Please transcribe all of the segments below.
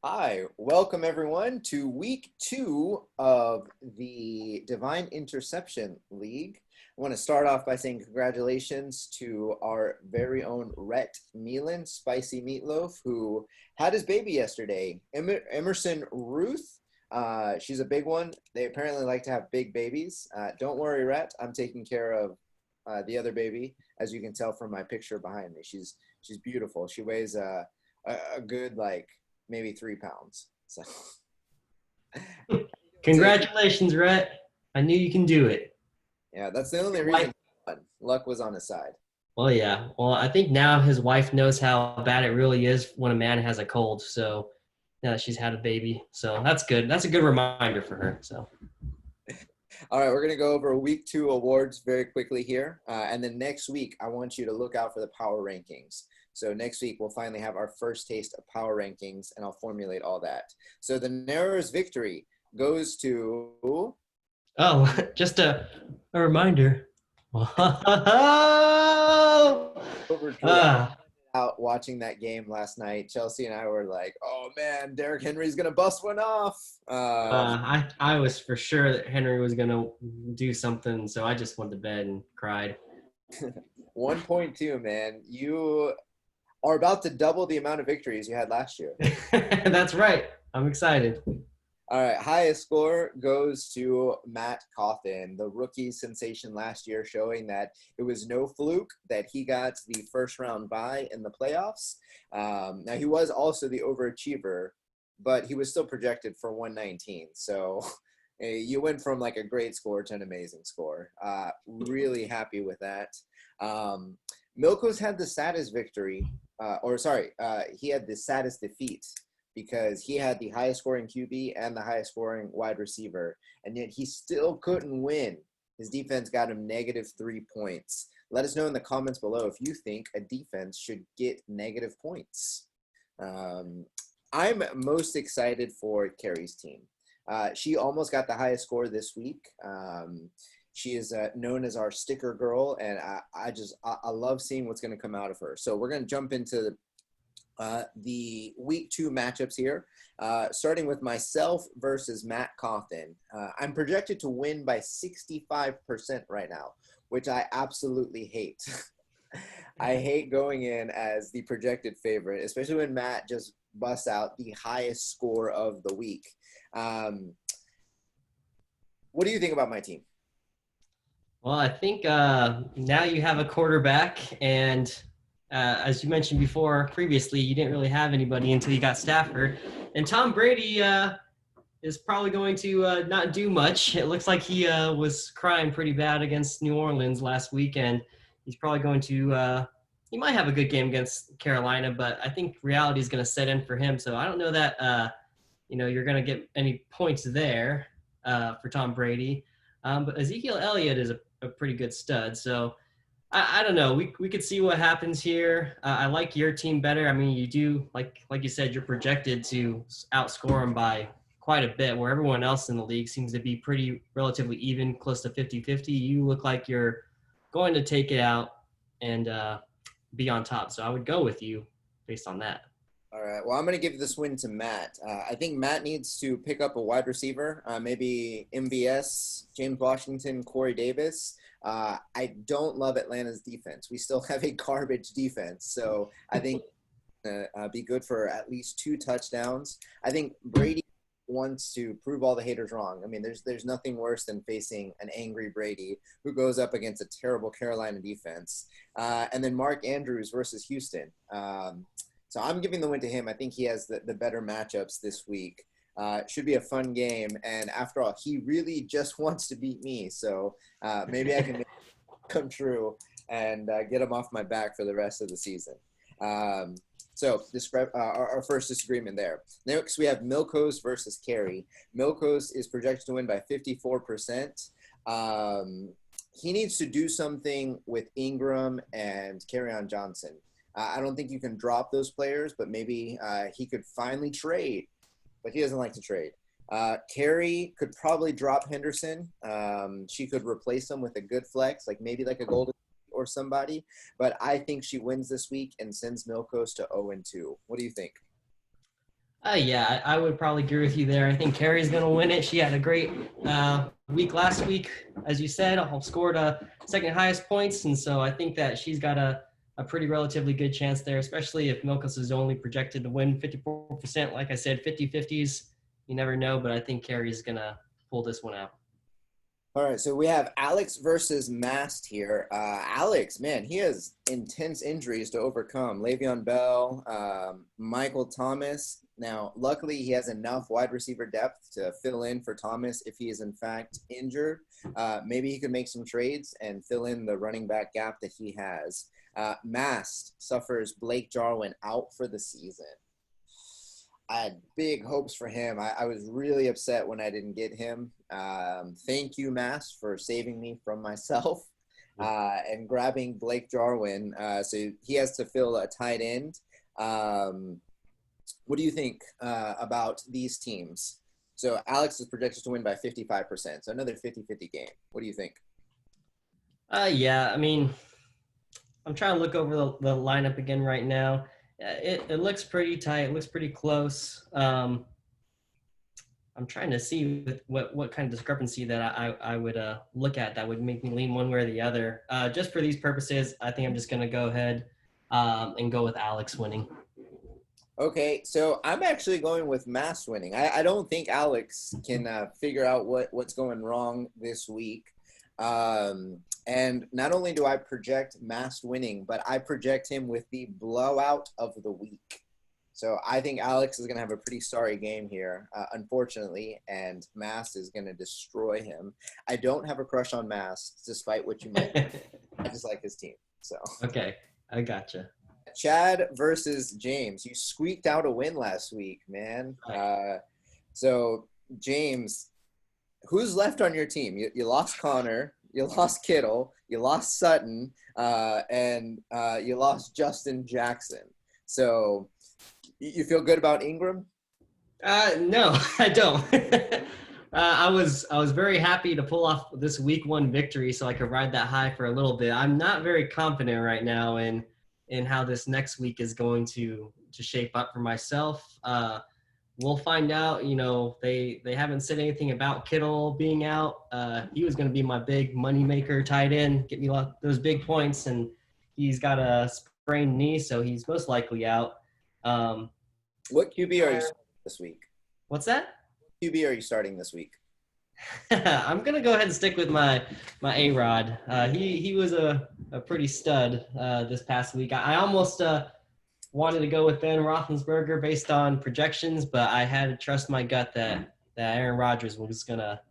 Hi, welcome everyone to week 2 of the Divine Interception League. I want to start off by saying congratulations to our very own Rhett Meelan, Spicy Meatloaf, who had his baby yesterday. Emerson Ruth, she's a big one. They apparently like to have big babies. Don't worry, Rhett, I'm taking care of the other baby, as you can tell from my picture behind me. She's beautiful. She weighs a good maybe 3 pounds. So Congratulations, Rhett. I knew you can do it. yeah, that's the only reason Wife, he won. Luck was on his side. well, yeah. Well, I think now his wife knows how bad it really is when a man has a cold. So now that she's had a baby, so that's good. That's a good reminder for her. So All right, we're gonna go over week 2 awards very quickly here, and then next week I want you to look out for the power rankings. So next week we'll finally have our first taste of power rankings, and I'll formulate all that. So the narrowest victory goes to oh, just a reminder. Overdrew. Ah, Out watching that game last night, Chelsea and I were like, "Oh man, Derrick Henry's gonna bust one off." I was for sure that Henry was gonna do something, so I just went to bed and cried. 1.2, man. You are about to double the amount of victories you had last year. That's right. I'm excited. All right, highest score goes to Matt Cawthon, the rookie sensation last year, showing that it was no fluke that he got the first round bye in the playoffs. Now, he was also the overachiever, but he was still projected for 119. So you went from like a great score to an amazing score. Really happy with that. Milko's had the saddest victory, he had the saddest defeat because he had the highest scoring QB and the highest scoring wide receiver, and yet he still couldn't win. His defense got him -3 points. Let us know in the comments below if you think a defense should get negative points. I'm most excited for Carrie's team. She almost got the highest score this week. She is known as our sticker girl, and I love seeing what's going to come out of her. So we're going to jump into the week 2 matchups here, starting with myself versus Matt Cawthon. I'm projected to win by 65% right now, which I absolutely hate. I hate going in as the projected favorite, especially when Matt just busts out the highest score of the week. What do you think about my team? Well, I think now you have a quarterback, and as you mentioned before, previously, you didn't really have anybody until you got Stafford. And Tom Brady is probably going to not do much. It looks like he was crying pretty bad against New Orleans last week, and he's probably going to. He might have a good game against Carolina, but I think reality is going to set in for him. So I don't know that you're going to get any points there for Tom Brady. But Ezekiel Elliott is a pretty good stud. So I don't know. We could see what happens here. I like your team better. I mean, you do, like you said, you're projected to outscore them by quite a bit, where everyone else in the league seems to be pretty relatively even, close to 50-50. You look like you're going to take it out and be on top. So I would go with you based on that. All right. Well, I'm going to give this win to Matt. I think Matt needs to pick up a wide receiver, maybe MVS, James Washington, Corey Davis. I don't love Atlanta's defense. We still have a garbage defense. So I think be good for at least 2 touchdowns. I think Brady wants to prove all the haters wrong. I mean, there's nothing worse than facing an angry Brady who goes up against a terrible Carolina defense. And then Mark Andrews versus Houston. So I'm giving the win to him. I think he has the better matchups this week. Should be a fun game. And after all, he really just wants to beat me. So maybe I can make it come true and get him off my back for the rest of the season. So our first disagreement there. Next, we have Milkos versus Carey. Milkos is projected to win by 54%. He needs to do something with Ingram and Kerryon Johnson. I don't think you can drop those players, but maybe he could finally trade. But he doesn't like to trade. Carrie could probably drop Henderson. She could replace him with a good flex, maybe like a Golden or somebody. But I think she wins this week and sends Milkos to 0-2. What do you think? Yeah, I would probably agree with you there. I think Carrie's going to win it. She had a great week last week, as you said, scored second highest points. And so I think that she's got a pretty relatively good chance there, especially if Milkos is only projected to win 54%. Like I said, 50-50s, you never know, but I think Carrie's going to pull this one out. All right, so we have Alex versus Mast here. Alex, man, he has intense injuries to overcome. Le'Veon Bell, Michael Thomas. Now, luckily, he has enough wide receiver depth to fill in for Thomas if he is in fact injured. Maybe he could make some trades and fill in the running back gap that he has. Mast suffers Blake Jarwin out for the season. I had big hopes for him. I was really upset when I didn't get him. Thank you, Mass, for saving me from myself and grabbing Blake Jarwin. So he has to fill a tight end. What do you think about these teams? So Alex is projected to win by 55%. So another 50-50 game. What do you think? Yeah, I mean, I'm trying to look over the lineup again right now. It looks pretty tight. It looks pretty close. I'm trying to see what kind of discrepancy that I would look at that would make me lean one way or the other. Just for these purposes, I think I'm just going to go ahead and go with Alex winning. Okay, so I'm actually going with Mass winning. I don't think Alex can figure out what's going wrong this week. And not only do I project Mast winning, but I project him with the blowout of the week. So I think Alex is going to have a pretty sorry game here, unfortunately, and Mast is going to destroy him. I don't have a crush on Mast, despite what you might think. I just like his team. So Okay, I gotcha. Chad versus James. You squeaked out a win last week, man. So James, who's left on your team? You lost Connor. You lost Kittle, you lost Sutton, and you lost Justin Jackson. So you feel good about Ingram? No, I don't. I was very happy to pull off this week 1 victory so I could ride that high for a little bit. I'm not very confident right now in how this next week is going to shape up for myself. We'll find out. You know, they haven't said anything about Kittle being out. He was going to be my big moneymaker tight end, get me those big points, and he's got a sprained knee, so he's most likely out. What QB are you starting this week? What's that? QB are you starting this week? I'm gonna go ahead and stick with my A-Rod. He was a pretty stud this past week. I almost wanted to go with Ben Roethlisberger based on projections, but I had to trust my gut that Aaron Rodgers was gonna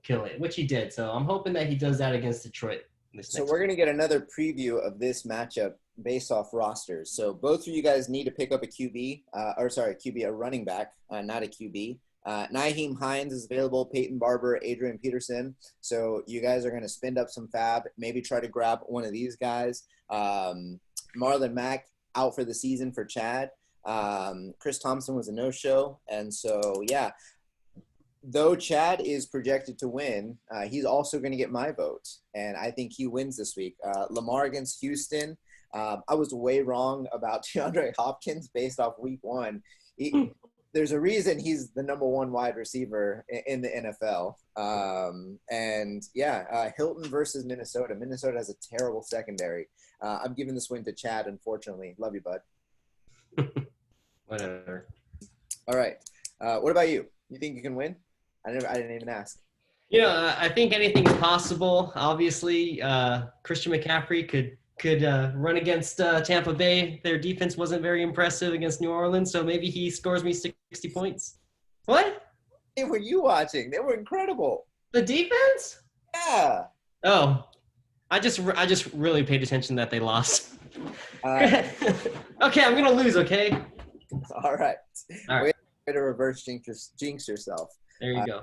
kill it, which he did. So I'm hoping that he does that against Detroit. So we're gonna get another preview of this matchup based off rosters. So both of you guys need to pick up a QB, a running back, not a QB. Nyheim Hines is available, Peyton Barber, Adrian Peterson. So you guys are going to spend up some fab, maybe try to grab one of these guys. Marlon Mack out for the season for Chad. Chris Thompson was a no-show. And so, yeah, though Chad is projected to win, he's also going to get my vote. And I think he wins this week. Lamar against Houston. I was way wrong about DeAndre Hopkins based off week 1. There's a reason he's the number 1 wide receiver in the NFL. Hilton versus Minnesota. Minnesota has a terrible secondary. I'm giving this win to Chad, unfortunately. Love you, bud. Whatever. All right. What about you? You think you can win? I didn't even ask. Yeah, I think anything's possible. Obviously, Christian McCaffrey could run against Tampa Bay. Their defense wasn't very impressive against New Orleans, so maybe he scores me 60 points. What? Hey, were you watching? They were incredible. The defense? Yeah. Oh, I just really paid attention that they lost. Okay, I'm gonna lose. Okay. All right. All right. Way to reverse jinx yourself. There you go.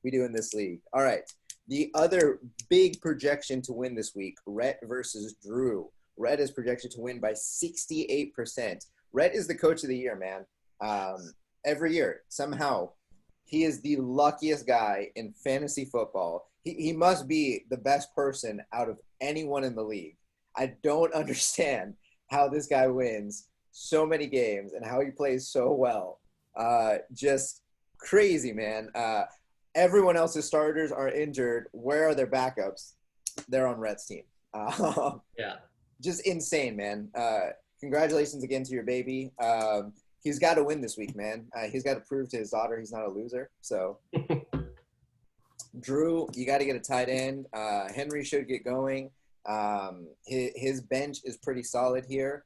We do in this league. All right. The other big projection to win this week, Rhett versus Drew. Rhett is projected to win by 68%. Rhett is the coach of the year, man. Every year, somehow, he is the luckiest guy in fantasy football. He must be the best person out of anyone in the league. I don't understand how this guy wins so many games and how he plays so well. Just crazy, man. Everyone else's starters are injured. Where are their backups? They're on Rhett's team. Yeah. Just insane, man. Congratulations again to your baby. He's got to win this week, man. He's got to prove to his daughter he's not a loser. So, Drew, you got to get a tight end. Henry should get going. His bench is pretty solid here.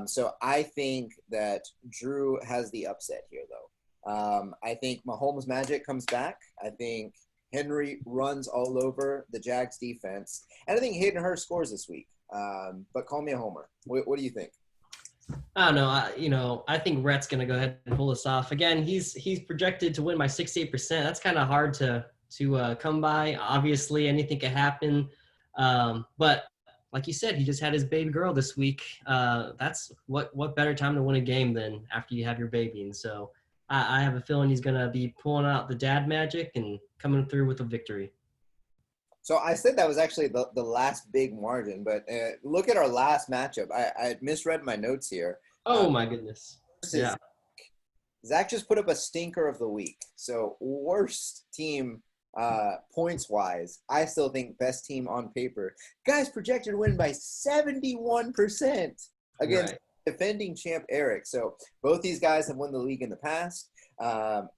So I think that Drew has the upset here, though. I think Mahomes' magic comes back. I think Henry runs all over the Jags defense. And I think Hayden Hurst scores this week. But call me a homer. What do you think? I don't know. I think Rhett's going to go ahead and pull this off. Again, he's projected to win by 68%. That's kind of hard to come by. Obviously, anything can happen. But like you said, he just had his baby girl this week. That's what better time to win a game than after you have your baby. And so I have a feeling he's going to be pulling out the dad magic and coming through with a victory. So I said that was actually the last big margin, but look at our last matchup. I misread my notes here. Oh, my goodness. Yeah. Zach just put up a stinker of the week. So worst team points-wise. I still think best team on paper. Guys projected to win by 71% against defending champ Eric. So both these guys have won the league in the past.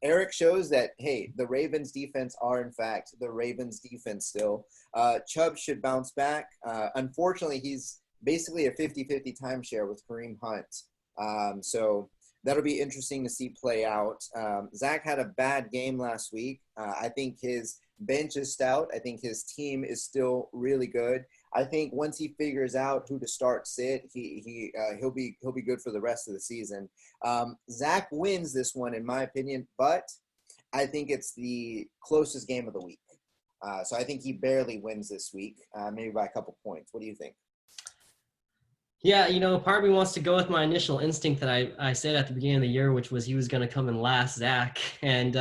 Eric shows that, hey, the Ravens defense are, in fact, the Ravens defense still. Chubb should bounce back. Unfortunately, he's basically a 50-50 timeshare with Kareem Hunt. So that'll be interesting to see play out. Zach had a bad game last week. I think his bench is stout. I think his team is still really good. I think once he figures out who to start sit, he'll be good for the rest of the season. Zach wins this one, in my opinion, but I think it's the closest game of the week. So I think he barely wins this week, maybe by a couple points. What do you think? Yeah, part of me wants to go with my initial instinct that I said at the beginning of the year, which was he was going to come in last, Zach. And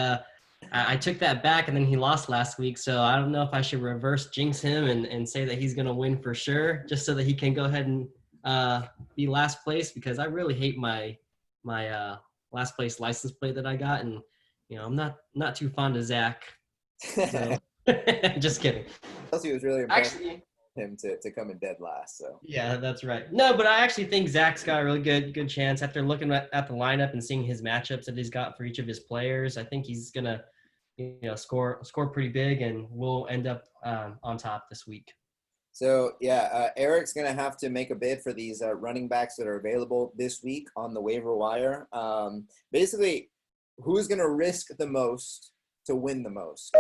I took that back, and then he lost last week. So I don't know if I should reverse jinx him and say that he's going to win for sure, just so that he can go ahead and be last place, because I really hate my last place license plate that I got. And, I'm not too fond of Zach. So. Just kidding. Chelsea was really impressed him to come in dead last. So yeah, that's right. No, but I actually think Zach's got a really good chance after looking at the lineup and seeing his matchups that he's got for each of his players. I think he's gonna score pretty big, and we'll end up on top this week. So yeah, Eric's gonna have to make a bid for these running backs that are available this week on the waiver wire. Basically, who's gonna risk the most to win the most?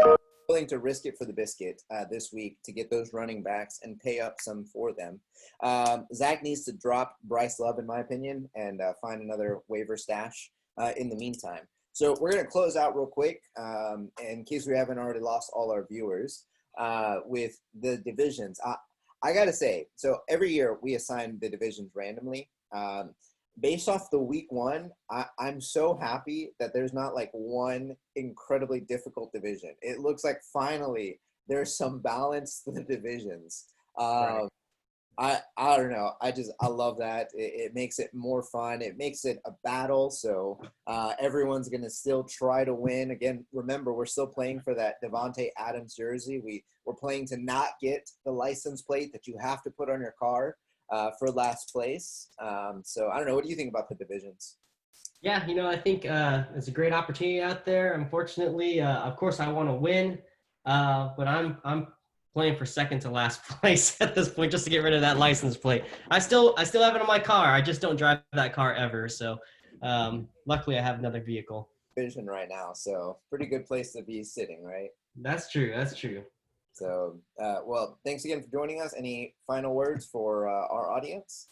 Willing to risk it for the biscuit this week to get those running backs and pay up some for them. Zach needs to drop Bryce Love, in my opinion, and find another waiver stash in the meantime. So we're going to close out real quick, in case we haven't already lost all our viewers, with the divisions. I got to say, so every year we assign the divisions randomly. Based off the week one, I'm so happy that there's not like one incredibly difficult division. It looks like finally there's some balance to the divisions. Right. I don't know. I love that. It makes it more fun. It makes it a battle. So everyone's going to still try to win. Again, remember, we're still playing for that Davante Adams jersey. We're playing to not get the license plate that you have to put on your car. For last place. So I don't know. What do you think about the divisions? Yeah, I think it's a great opportunity out there. Unfortunately, of course, I want to win, but I'm playing for second to last place at this point, just to get rid of that license plate. I still have it on my car. I just don't drive that car ever. So luckily, I have another vehicle. Division right now, so pretty good place to be sitting, right? That's true. So, well, thanks again for joining us. Any final words for our audience?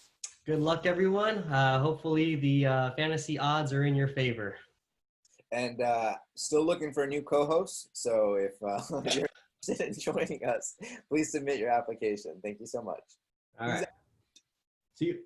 Good luck, everyone. Hopefully the fantasy odds are in your favor. And still looking for a new co-host. So if you're interested in joining us, please submit your application. Thank you so much. All right. See you.